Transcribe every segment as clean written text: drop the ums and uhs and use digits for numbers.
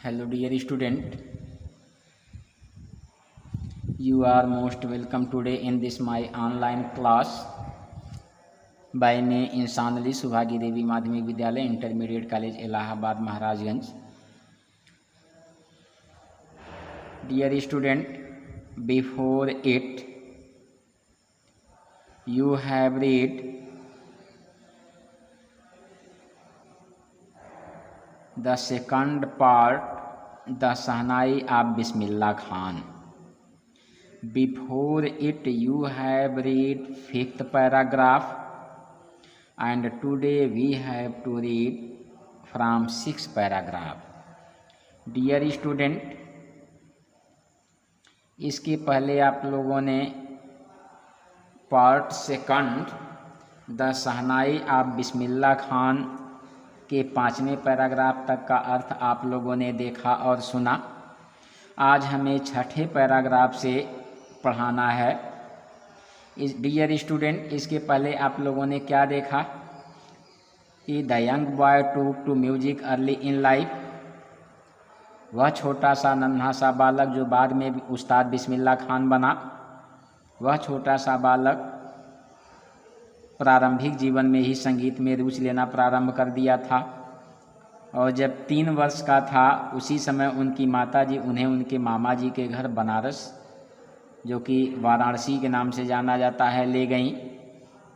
Hello dear student, you are most welcome today in this my online class by me इंसान अली सुभागी देवी माध्यमिक विद्यालय intermediate college Allahabad Maharajganj. Dear student, before it you have read the second part, the Sahnai of Bismillah Khan. Before it you have read fifth paragraph, and today we have to read from sixth paragraph. Dear student, इसके पहले आप लोगों ने part second the shehnai of Bismillah Khan के 5वें paragraph तक का अर्थ आप लोगों ने देखा और सुना. आज हमें 6ठे पैराग्राफ से पढ़ाना है. डियर स्टूडेंट, इसके पहले आप लोगों ने क्या देखा कि the young boy took to music early in life. वह छोटा सा नन्हा सा बालक जो बाद में उस्ताद बिस्मिल्लाह खान बना, वह छोटा सा बालक प्रारंभिक जीवन में ही संगीत में रुचि लेना प्रारंभ कर दिया था. और जब 3 वर्ष का था उसी समय उनकी माताजी उन्हें उनके मामा जी के घर बनारस, जो कि वाराणसी के नाम से जाना जाता है, ले गईं.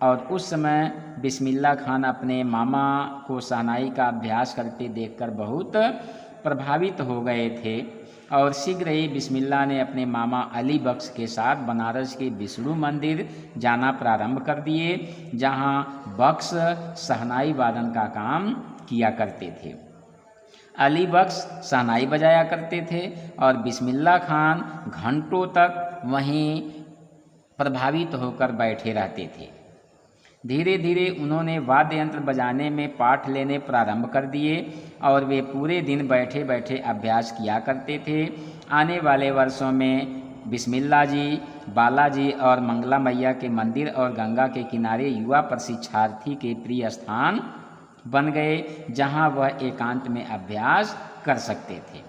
और उस समय बिस्मिल्लाह खान अपने मामा को शहनाई का अभ्यास करते देखकर बहुत प्रभावित हो गए थे. और शीघ्र ही बिस्मिल्लाह ने अपने मामा अली बख्श के साथ बनारस के विष्णु मंदिर जाना प्रारंभ कर दिए, जहां बख्श शहनाई वादन का काम किया करते थे. अली बख्श शहनाई बजाया करते थे और बिस्मिल्लाह खान घंटों तक वहीं प्रभावित होकर बैठे रहते थे. धीरे धीरे उन्होंने वाद्य यंत्र बजाने में पाठ लेने प्रारंभ कर दिए और वे पूरे दिन बैठे बैठे अभ्यास किया करते थे. आने वाले वर्षों में बिस्मिल्लाह जी बालाजी और मंगला मैया के मंदिर और गंगा के किनारे युवा प्रशिक्षार्थी के प्रिय स्थान बन गए, जहां वह एकांत में अभ्यास कर सकते थे.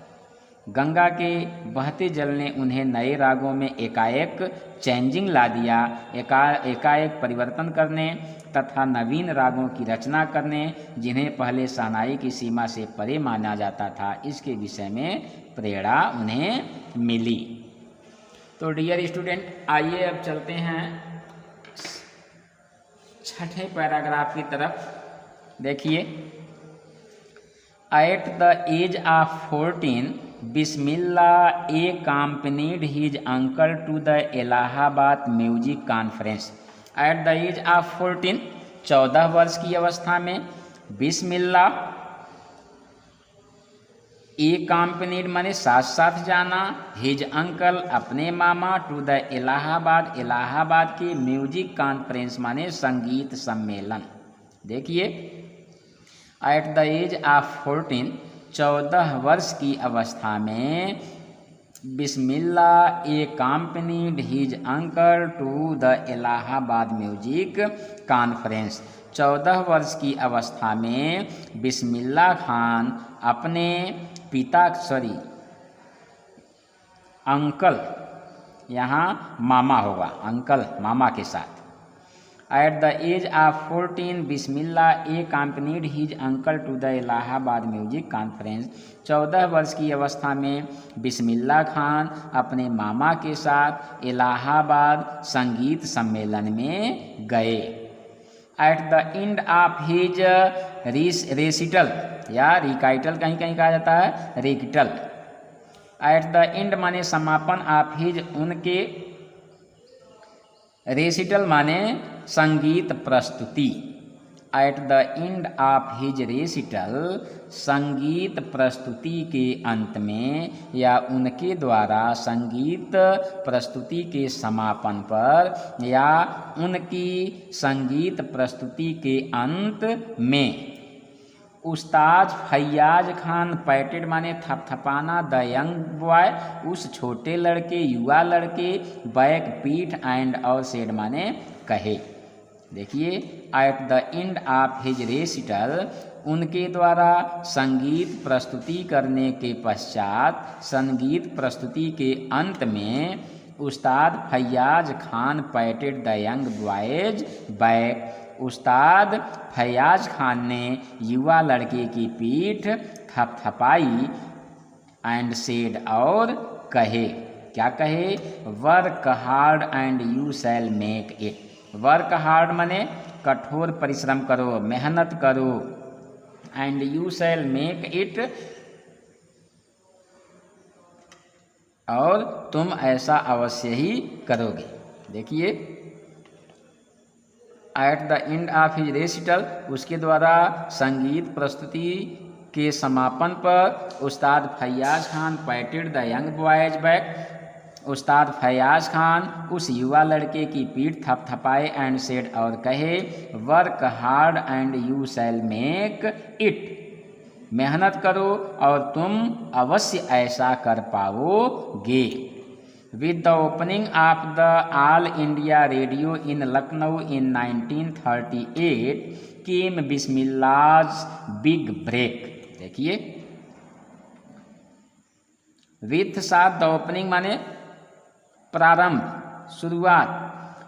गंगा के बहते जल ने उन्हें नए रागों में एकाएक चेंजिंग ला दिया. एकाएक परिवर्तन करने तथा नवीन रागों की रचना करने, जिन्हें पहले शहनाई की सीमा से परे माना जाता था, इसके विषय में प्रेरणा उन्हें मिली. तो डियर स्टूडेंट, आइए अब चलते हैं 6ठे पैराग्राफ की तरफ. देखिए, at the age of 14 Bismillah accompanied his uncle to the Allahabad music conference. At the age of 14, 14 वर्ष की अवस्था में बिस्मिल्लाह accompanied माने साथ साथ जाना, हिज अंकल अपने मामा, टू द इलाहाबाद इलाहाबाद के म्यूजिक कॉन्फ्रेंस माने संगीत सम्मेलन. देखिए, एट द एज ऑफ 14, 14 वर्ष की अवस्था में बिस्मिल्लाह accompanied his uncle to the Allahabad music conference. 14 वर्ष की अवस्था में बिस्मिल्लाह खान अपने अंकल, यहाँ मामा होगा, अंकल मामा के साथ. At the age of 14 Bismillah accompanied his uncle to the Allahabad music conference. 14 वर्ष की अवस्था में बिस्मिल्लाह खान अपने मामा के साथ इलाहाबाद संगीत सम्मेलन में गए. At the end of his recital या रिकाइटल, कहीं कहीं कहा जाता है रेकिटल. एट द एंड माने समापन, ऑफ हिज उनके, रेसिटल माने संगीत प्रस्तुति. At the end of his recital, संगीत प्रस्तुति के अंत में या उनके द्वारा संगीत प्रस्तुति के समापन पर या उनकी संगीत प्रस्तुति के अंत में उस्ताद फैयाज खान पैटेड माने थपथपाना, द यंग बॉय उस छोटे लड़के, युवा लड़के, बैक पीठ एंड और सेड माने कहे. देखिए, at the end of his recital, उनके द्वारा संगीत प्रस्तुति करने के पश्चात संगीत प्रस्तुति के अंत में उस्ताद Faiyaz Khan पैटेड the young boys back. उस्ताद फैयाज खान ने युवा लड़के की पीठ थपथपाई एंड सेड और कहे, क्या कहे, work hard and you shall make it. Work hard माने कठोर परिश्रम करो, मेहनत करो, and you shall make it, और तुम ऐसा अवश्य ही करोगे। देखिए at the end of his recital, उसके द्वारा संगीत प्रस्तुति के समापन पर उस्ताद Faiyaz Khan पैटेड the young boys back. उस्ताद फैयाज खान उस युवा लड़के की पीठ थपथपाए एंड सेड और कहे, work hard and you shall make it, मेहनत करो और तुम अवश्य ऐसा कर पाओगे। With the opening of the All India Radio in Lucknow in 1938 came Bismillah's big break. देखिए विथ साथ द ओपनिंग माने प्रारंभ, शुरुआत,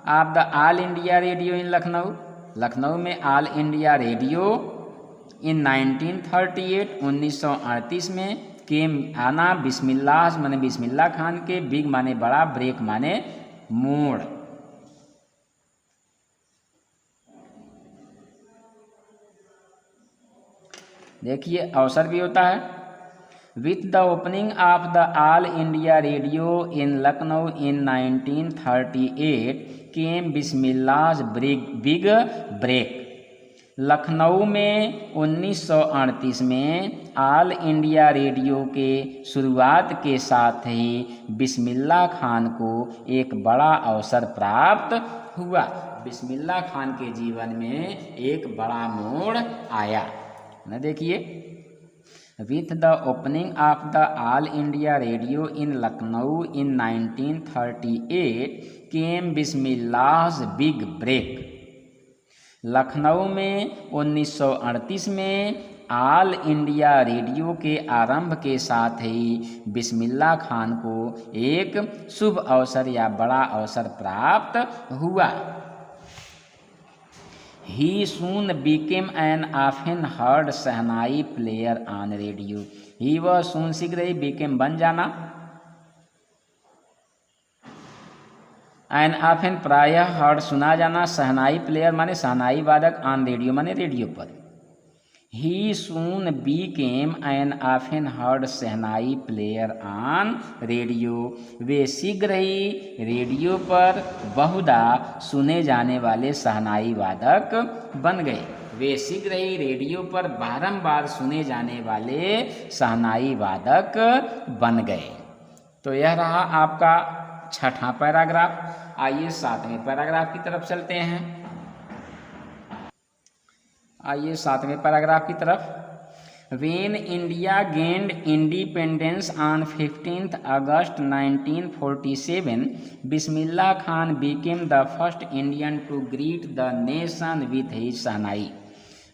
of the All India Radio in Lucknow, Lucknow में ऑल इंडिया रेडियो इन 1938 1938 में, केम आना, बिस्मिल्लाह माने बिस्मिल्लाह खान के, बिग माने बड़ा, ब्रेक माने मोड़। देखिए अवसर भी होता है। With the opening of the All India Radio in Lucknow in 1938 came Bismillah's big break. Lucknow में 1938 में ऑल इंडिया रेडियो के शुरुआत के साथ ही बिस्मिल्लाह खान को एक बड़ा अवसर प्राप्त हुआ। बिस्मिल्लाह खान के जीवन में एक बड़ा मोड़ आया ना। देखिए with the opening of the All India Radio in Lucknow in 1938 came Bismillah's big break. Lucknow में 1938 में ऑल इंडिया रेडियो के आरंभ के साथ ही बिस्मिल्लाह खान को एक शुभ अवसर या बड़ा अवसर प्राप्त हुआ। He soon became an often heard shehnai player on radio. He was soon, शीघ्र ही, became बन जाना, एन ऑफन प्रायः, हर्ड सुना जाना, शहनाई प्लेयर माने शहनाई वादक, ऑन रेडियो माने रेडियो पर। He soon became an often heard shehnai player on radio, वे शीघ्र ही रेडियो पर बहुधा सुने जाने वाले शहनाई वादक बन गए। वे शीघ्र ही रेडियो पर बारंबार सुने जाने वाले शहनाई वादक बन गए। तो यह रहा आपका छठा पैराग्राफ। आइए सातवें पैराग्राफ की तरफ चलते हैं। आइए सातवें पैराग्राफ की तरफ। When India gained independence on 15th August 1947, Bismillah Khan became the first Indian to greet the nation with his shehnai.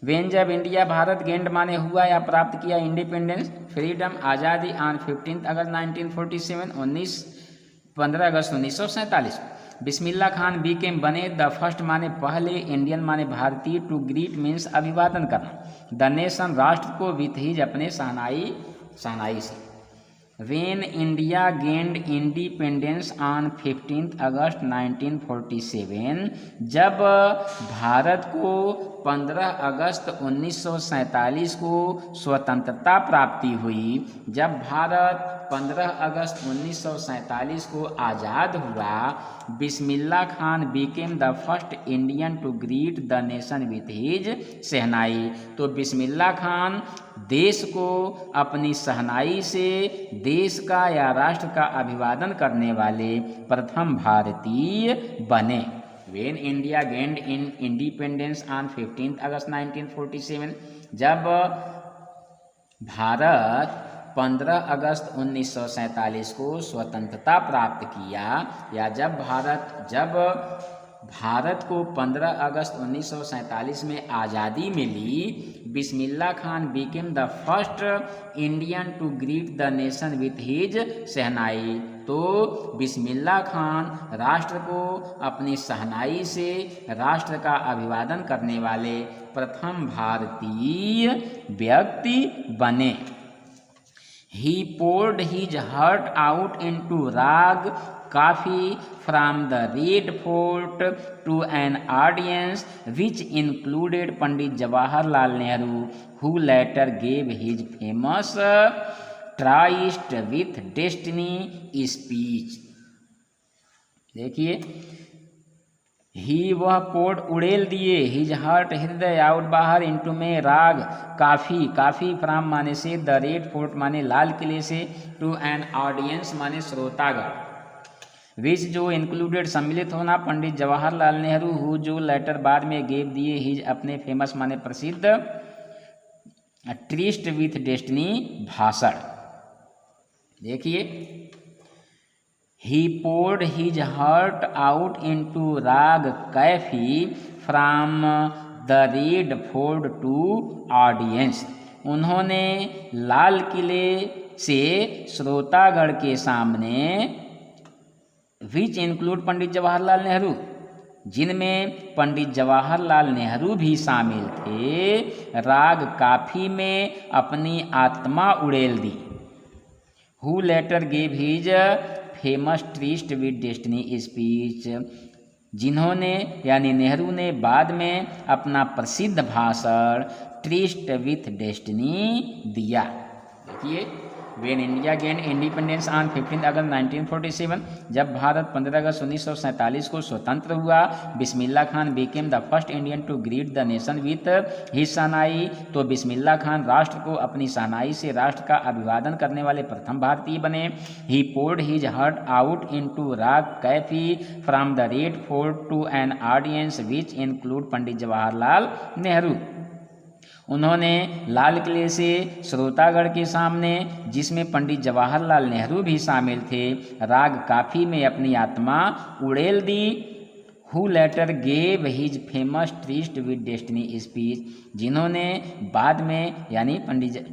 When जब इंडिया भारत गेंड माने हुआ या प्राप्त किया इंडिपेंडेंस, फ्रीडम, आज़ादी, on 15 August 1947 15 August 1947, Bismillah Khan Beckham बने, द फर्स्ट माने पहले, इंडियन माने भारतीय, टू ग्रीट मीन्स अभिवादन करना, द नेशन राष्ट्र को, विथ हिज अपने शहनाई से। When India gained independence on 15 अगस्त 1947, जब भारत को 15 अगस्त 1947 को स्वतंत्रता प्राप्ति हुई, जब भारत 15 अगस्त 1947 को आज़ाद हुआ, Bismillah Khan became the first Indian to greet the nation with his shehnai. तो बिस्मिल्लाह खान देश को अपनी शहनाई से देश का या राष्ट्र का अभिवादन करने वाले प्रथम भारतीय बने। When India gained in independence on 15 अगस्त 1947, जब भारत 15 अगस्त 1947 को स्वतंत्रता प्राप्त किया, या जब भारत को 15 अगस्त 1947 में आज़ादी मिली, Bismillah Khan became the first Indian to greet the nation with his shehnai. तो बिस्मिल्लाह खान राष्ट्र को अपनी शहनाई से राष्ट्र का अभिवादन करने वाले प्रथम भारतीय व्यक्ति बने। He poured his heart out into rag coffee from the Red Fort to an audience which included Pandit Jawaharlal Nehru, who later gave his famous Tryst with Destiny speech। देखिए, ही वह पोर्ट उड़ेल दिए, हिज हार्ट हृदय, out बाहर, into में राग, काफ़ी, काफ़ी from माने से, द रेड फोर्ट माने लाल किले से, टू एन ऑडियंस माने श्रोतागण, विच जो इंक्लूडेड सम्मिलित होना, पंडित जवाहरलाल नेहरू, हु जो लेटर बाद में गेव दिए, हिज अपने फेमस माने प्रसिद्ध, ट्रिस्ट विथ डेस्टिनी भाषण। देखिए, He poured his heart out into rag coffee from the Red Fort to audience। उन्होंने लाल किले से श्रोतागण के सामने, विच इंक्लूड पंडित जवाहरलाल नेहरू, जिनमें पंडित जवाहरलाल नेहरू भी शामिल थे, राग काफी में अपनी आत्मा उड़ेल दी। Who later gave his famous tryst with destiny speech, जिन्होंने यानी नेहरू ने बाद में अपना प्रसिद्ध भाषण ट्रिस्ट विथ डेस्टिनी दिया। देखिए, when India gain independence on 15 अगस्त 1947, जब भारत 15 अगस्त 1947 को स्वतंत्र हुआ, Bismillah Khan became the first Indian to greet the nation with his shehnai. तो बिस्मिल्लाह खान राष्ट्र को अपनी शहनाई से राष्ट्र का अभिवादन करने वाले प्रथम भारतीय बने। He poured his heart out into raag Kafi from the Red Fort to an audience which include Pandit Jawaharlal Nehru. उन्होंने लाल किले से श्रोतागण के सामने, जिसमें पंडित जवाहरलाल नेहरू भी शामिल थे, राग काफी में अपनी आत्मा उड़ेल दी। Who later gave his famous tryst with destiny speech, जिन्होंने बाद में यानी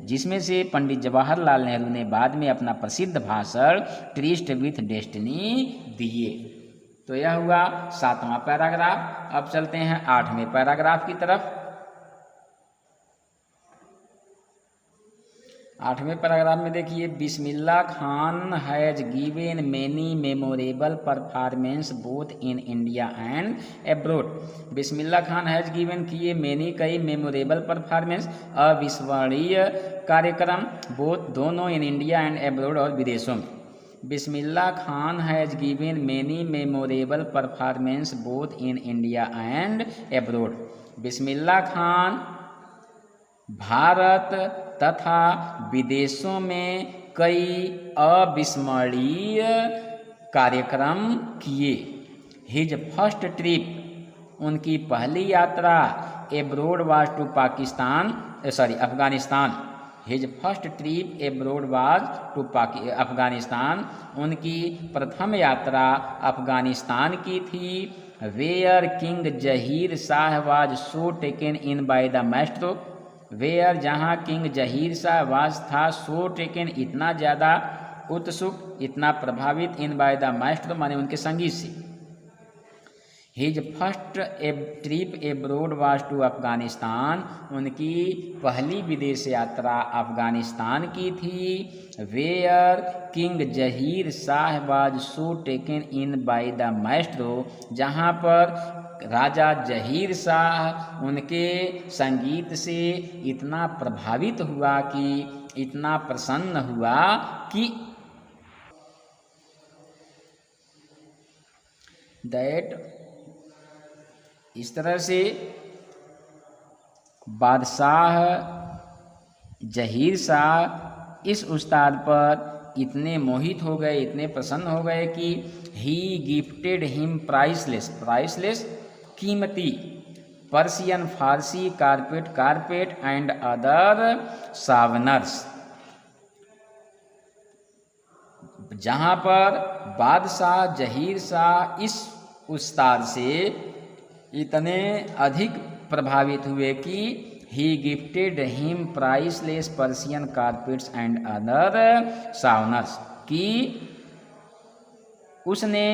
जिसमें से पंडित जवाहरलाल नेहरू ने बाद में अपना प्रसिद्ध भाषण ट्रिस्ट विथ डेस्टिनी दिए। तो यह हुआ 7वां पैराग्राफ। अब चलते हैं 8वें पैराग्राफ की तरफ। 8वें पैराग्राफ में देखिए, Bismillah Khan has given many memorable performance both in India and abroad. Bismillah Khan has given किए, मेनी कई, मेमोरेबल परफॉर्मेंस अविस्मरणीय कार्यक्रम, बोथ दोनों, इन इंडिया एंड एब्रोड और विदेशों में। Bismillah Khan has given many memorable performance both in India and abroad. Bismillah Khan भारत तथा विदेशों में कई अविस्मरणीय कार्यक्रम किए। हिज फर्स्ट ट्रिप, उनकी पहली यात्रा, abroad was to Afghanistan. His first trip abroad was to Afghanistan, उनकी प्रथम यात्रा अफगानिस्तान की थी। Where king Zahir Shah was so taken in by the maestro. Where, जहाँ किंग जहीर शाह वाज था, सो टेकन इतना ज़्यादा उत्सुक, इतना प्रभावित, इन बाय द मास्टर माने उनके संगीत से। His first trip abroad was to Afghanistan, उनकी पहली विदेश यात्रा अफगानिस्तान की थी। Where king Zahir Shah was so taken in by the maestro, जहाँ पर राजा जहीर शाह उनके संगीत से इतना प्रभावित हुआ कि, इतना प्रसन्न हुआ कि दैट, इस तरह से बादशाह जहीर शाह इस उस्ताद पर इतने मोहित हो गए, इतने प्रसन्न हो गए कि ही गिफ्टेड हिम प्राइसलेस कीमती पर्शियन फारसी कारपेट एंड अदर सावनर्स। जहाँ पर बादशाह जहीर शाह इस उस्ताद से इतने अधिक प्रभावित हुए कि he gifted him priceless Persian carpets and other souvenirs, कि उसने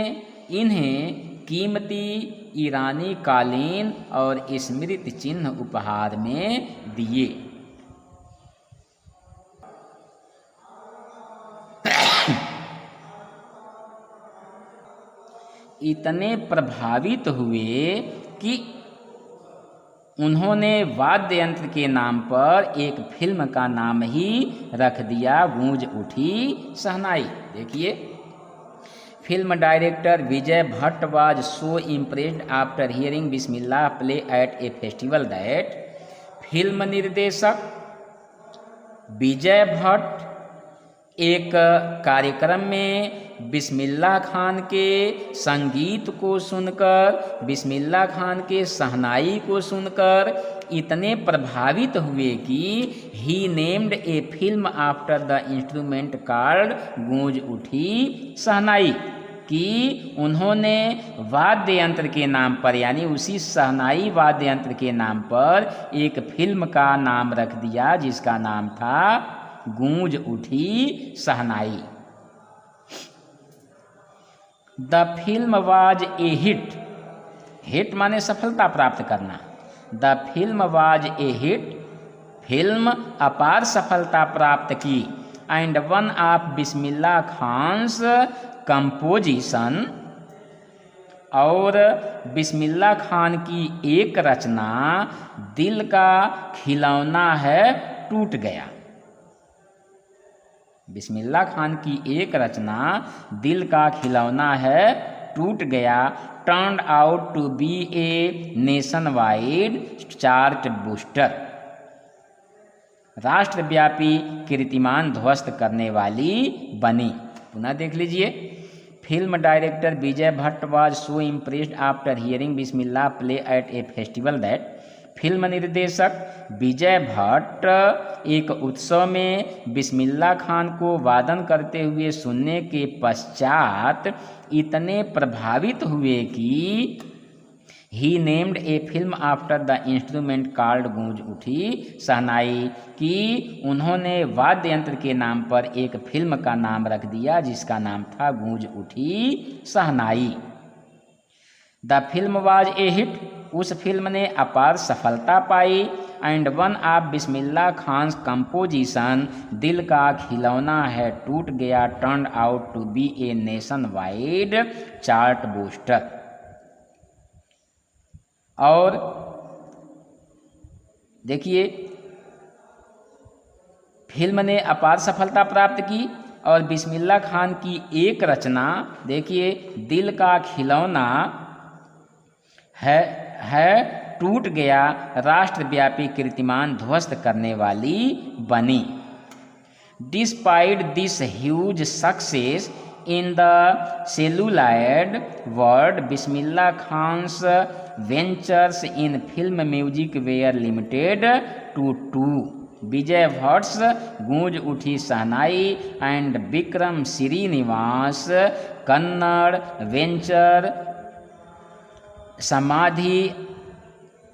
इन्हें कीमती ईरानी कालीन और स्मृति चिन्ह उपहार में दिए। इतने प्रभावित हुए कि उन्होंने वाद्य यंत्र के नाम पर एक फिल्म का नाम ही रख दिया, गूंज उठी शहनाई। देखिए, film director Vijay Bhatt was so impressed after hearing Bismillah play at a festival that, film निर्देशक विजय भट्ट एक कार्यक्रम में बिस्मिल्लाह खान के संगीत को सुनकर, बिस्मिल्लाह खान के शहनाई को सुनकर इतने प्रभावित हुए कि he named a film after the instrument called Goonj Uthi शहनाई, कि उन्होंने वाद्य यंत्र के नाम पर, यानी उसी शहनाई वाद्य यंत्र के नाम पर एक फिल्म का नाम रख दिया जिसका नाम था Goonj Uthi Shehnai. The film was a hit, hit माने सफलता प्राप्त करना। The film was a hit, film अपार सफलता प्राप्त की। And one of Bismillah Khan's composition, और बिस्मिल्लाह खान की एक रचना दिल का खिलौना है टूट गया। बिस्मिल्लाह खान की एक रचना दिल का खिलौना है टूट गया, turned out to be a nationwide chart buster, राष्ट्रव्यापी कीर्तिमान ध्वस्त करने वाली बनी। पुनः देख लीजिए, film director Vijay Bhatt was so impressed after hearing Bismillah play at a festival that, film निर्देशक विजय भट्ट एक उत्सव में बिस्मिल्लाह खान को वादन करते हुए सुनने के पश्चात इतने प्रभावित हुए कि he named a film after the instrument called Goonj Uthi शहनाई, कि उन्होंने वाद्य यंत्र के नाम पर एक फिल्म का नाम रख दिया जिसका नाम था Goonj Uthi Shehnai. The film was a hit, उस फिल्म ने अपार सफलता पाई। And one of Bismillah Khan's composition, Dil Ka Khilona है टूट गया, turned out to be a nationwide chart booster. और देखिए, फिल्म ने अपार सफलता प्राप्त की और बिस्मिल्लाह खान की एक रचना, देखिए, दिल का खिलौना है टूट गया, राष्ट्रव्यापी कीर्तिमान ध्वस्त करने वाली बनी। Despite this huge success in the celluloid world, Bismillah Khan's ventures in film music were limited to two, Vijay Bhatt's गूंज उठी शहनाई and Vikram Srinivas Kannada venture Samadhi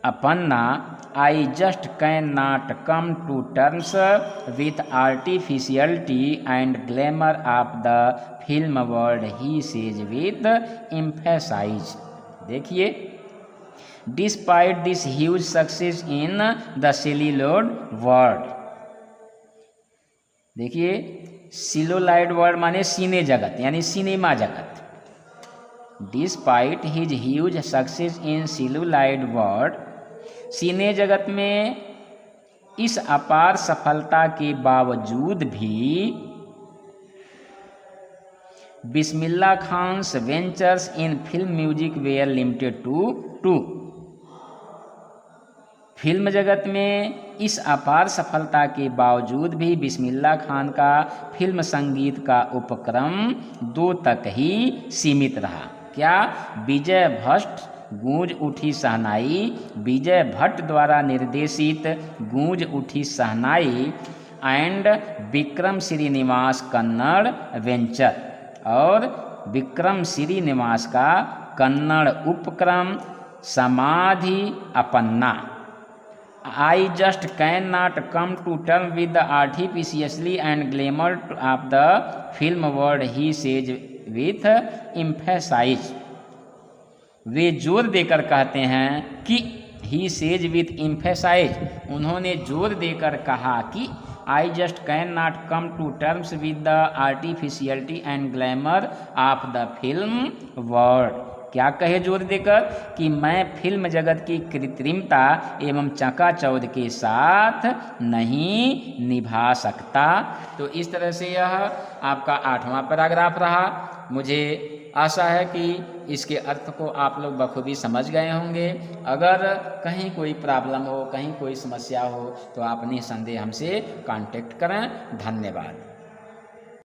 Apanna. I just cannot come to terms with artificiality and glamour of the film world, he says with emphasis. देखिए, despite this huge success in the celluloid world, देखिए, celluloid world माने सिने जगत, यानी cinema जगत। Despite his huge success in celluloid world, सिने जगत में इस अपार सफलता के बावजूद भी Bismillah Khan's ventures in film music were limited to film जगत में इस अपार सफलता के बावजूद भी बिस्मिल्लाह खान का फिल्म संगीत का उपक्रम 2 तक ही सीमित रहा। क्या? विजय भट्ट गूंज उठी शहनाई, विजय भट्ट द्वारा निर्देशित गूंज उठी शहनाई एंड विक्रम श्रीनिवास कन्नड़ वेंचर, और विक्रम श्रीनिवास का कन्नड़ उपक्रम समाधि अपन्ना। I just cannot come to terms with the artificiously and glamour of the film world, he says with emphasis. वे जोर देकर कहते हैं कि he says with emphasis, उन्होंने जोर देकर कहा कि I just cannot come to terms with the artificiality and glamour of the film world. क्या कहे जोर देकर कि मैं फिल्म जगत की कृत्रिमता एवं चकाचौंध के साथ नहीं निभा सकता। तो इस तरह से यह आपका 8वां पैराग्राफ रहा। मुझे आशा है कि इसके अर्थ को आप लोग बखूबी समझ गए होंगे। अगर कहीं कोई प्रॉब्लम हो, कहीं कोई समस्या हो तो आप निसंदेह हमसे कांटेक्ट करें। धन्यवाद।